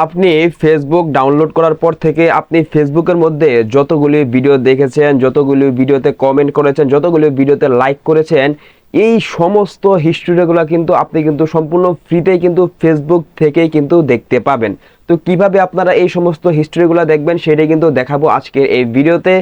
আপনি Facebook download করার পর থেকে আপনি ফেসবুকের মধ্যে যতগুলি ভিডিও দেখেছেন, যতগুলি ভিডিওতে কমেন্ট করেছেন, যতগুলি ভিডিওতে লাইক করেছেন, এই সমস্ত হিস্ট্রিগুলো কিন্তু আপনি কিন্তু সম্পূর্ণ ফ্রিতেই কিন্তু ফেসবুক থেকেই কিন্তু দেখতে পাবেন। তো কিভাবে আপনারা এই সমস্ত হিস্ট্রিগুলো দেখবেন সেটাই কিন্তু দেখাবো আজকের এই ভিডিওতে।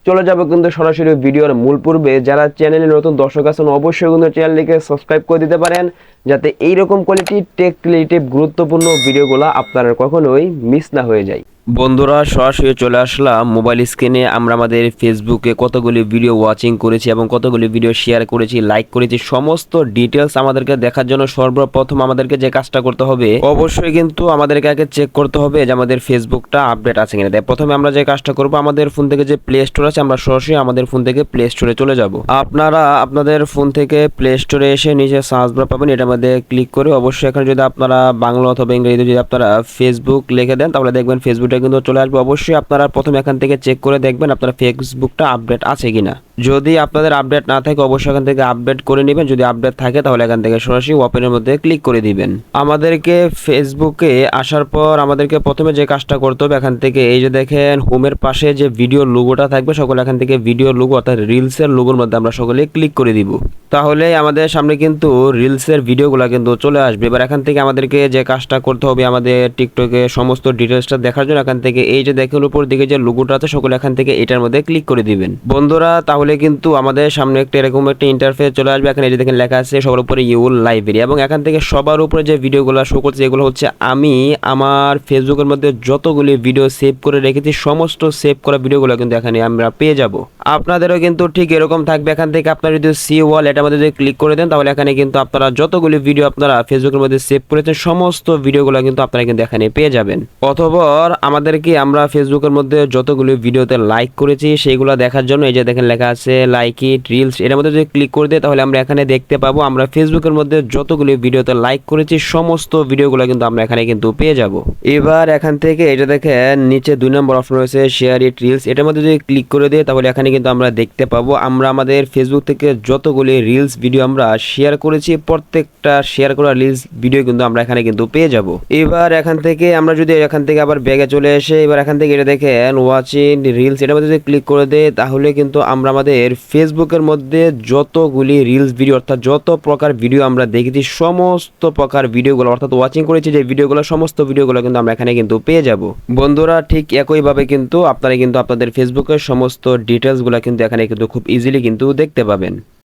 চলে যাব কিন্তু সরাসরি ভিডিওর মূল পূর্বে। যারা চ্যানেলে নতুন দর্শক আছেন অবশ্যই কিন্তু চ্যানেলটিকে সাবস্ক্রাইব করে দিতে পারেন, যাতে এইরকম কোয়ালিটি টেক রিলেটেড গুরুত্বপূর্ণ ভিডিওগুলো আপনারা কখনোই মিস না হয়ে যায়। বন্ধুরা, সরাসরি চলে আসলাম মোবাইল স্ক্রিনে। আমরা আমাদের ফেসবুকে কতগুলি ভিডিও ওয়াচিং করেছি এবং কতগুলি ভিডিও শেয়ার করেছি, লাইক করেছি, সমস্ত ডিটেলস আমাদেরকে দেখার জন্য সর্বপ্রথম আমাদেরকে যে কাজটা করতে হবে, অবশ্যই কিন্তু আমাদেরকে আগে চেক করতে হবে যে আমাদের ফেসবুকটা আপডেট আছে কিনা। তাই প্রথমে আমরা যে কাজটা করব, আমাদের ফোন থেকে যে প্লে স্টোর আছে, আমরা সরাসরি আমাদের ফোন থেকে প্লে স্টোরে চলে যাব। আপনারা আপনাদের ফোন থেকে প্লে স্টোরে এসে নিচে সার্চ বার পাবেন, এটার মধ্যে ক্লিক করে অবশ্যই এখানে যদি আপনারা বাংলা অথবা ইংরেজিতে যদি আপনারা ফেসবুক লিখে দেন তাহলে দেখবেন ফেসবুকটা কিন্তু চলে আসবে। অবশ্যই আপনারা প্রথমে এখান থেকে চেক করে দেখবেন আপনার ফেসবুকটা আপডেট আছে কিনা। যদি আপনাদের আপডেট না থাকে অবশ্যই এখান থেকে আপডেট করে নেবেন। যদি আপডেট থাকে তাহলে এখান থেকে সরাসরি ওপেনের মধ্যে ক্লিক করে দিবেন। আমাদেরকে ফেসবুকে আসার পর আমাদেরকে প্রথমে যে কাজটা করতে হবে, এখান থেকে এই যে দেখেন হোমের পাশে যে ভিডিও লোগোটা থাকবে, সকলে এখান থেকে ভিডিও লোগো অর্থাৎ রিলসের লোগোর মধ্যে আমরা সকলে ক্লিক করে দিব। তাহলে আমাদের সামনে কিন্তু রিলসের ভিডিওগুলো কিন্তু চলে আসবে। এবার এখান থেকে আমাদেরকে যে কাজটা করতে হবে, আমাদের টিকটকে সমস্ত ডিটেলসটা দেখার জন্য এখান থেকে এই যে দেখেন উপর দিকে যে লোগোটা আছে, সকলে এখান থেকে এটার মধ্যে ক্লিক করে দিবেন। বন্ধুরা, তাহলে কিন্তু আমাদের সামনে একটা এরকম একটা ইন্টারফেস চলে আসবে। এখানে এই যে দেখেন লেখা আছে সবার উপরে ইউল লাইব্রেরি, এবং এখান থেকে সবার উপরে যে ভিডিওগুলো শো করছে এগুলো হচ্ছে আমি আমার ফেসবুকের মধ্যে যতগুলি ভিডিও সেভ করে রেখেছি সমস্ত সেভ করা ভিডিওগুলো কিন্তু এখানে আমরা পেয়ে যাব। আপনাদেরও কিন্তু ঠিক এরকম থাকবে। এখান থেকে আপনারা যদি সি ওয়াল এটার মধ্যে যদি ক্লিক করে দেন তাহলে এখানে কিন্তু আপনারা যতগুলি ভিডিও আপনারা ফেসবুকের মধ্যে সেভ করেছেন সমস্ত ভিডিওগুলো কিন্তু আপনারা কিন্তু এখানে পেয়ে যাবেন। অথবা আমাদেরকে আমরা ফেসবুকের মধ্যে যতগুলি ভিডিওতে লাইক করেছি সেইগুলো দেখার জন্য এই যে দেখেন লেখা আছে লাইক ইট রিলস, এর মধ্যে যদি ক্লিক করে দিই তাহলে আমরা এখানে দেখতে পাবো আমরা ফেসবুকের মধ্যে যতগুলি ভিডিওতে লাইক করেছি সমস্ত ভিডিওগুলো কিন্তু আমরা এখানে কিন্তু পেয়ে যাব। এবার এখান থেকে এটা দেখেন নিচে 2 নম্বর অপশন রয়েছে শেয়ার ইট রিলস, এটার মধ্যে যদি ক্লিক করে দিই তাহলে এখানে কিন্তু আমরা দেখতে পাবো আমরা আমাদের ফেসবুক থেকে যতগুলি রিলস ভিডিও আমরা শেয়ার করেছি প্রত্যেকটা শেয়ার করা রিলস ভিডিও কিন্তু আমরা এখানে কিন্তু পেয়ে যাব। এবার এখান থেকে আমরা যদি এখান থেকে আবার ব্যাগে চলে এসে এবার এখান থেকে এটা দেখেন ওয়াচিং রিলস, এটার মধ্যে যদি ক্লিক করে দেই তাহলে কিন্তু আমরা আমাদের ফেসবুকের মধ্যে যতগুলি রিলস ভিডিও অর্থাৎ যত প্রকার ভিডিও আমরা দেখেছি সমস্ত প্রকার ভিডিওগুলো অর্থাৎ ওয়াচিং করেছি যে ভিডিওগুলো সমস্ত ভিডিওগুলো কিন্তু আমরা এখানে কিন্তু পেয়ে যাব। বন্ধুরা, ঠিক একইভাবে কিন্তু আপনারা কিন্তু আপনাদের ফেসবুকের সমস্ত ডিটেলসগুলো কিন্তু এখানে কিন্তু খুব ইজিলি কিন্তু দেখতে পাবেন।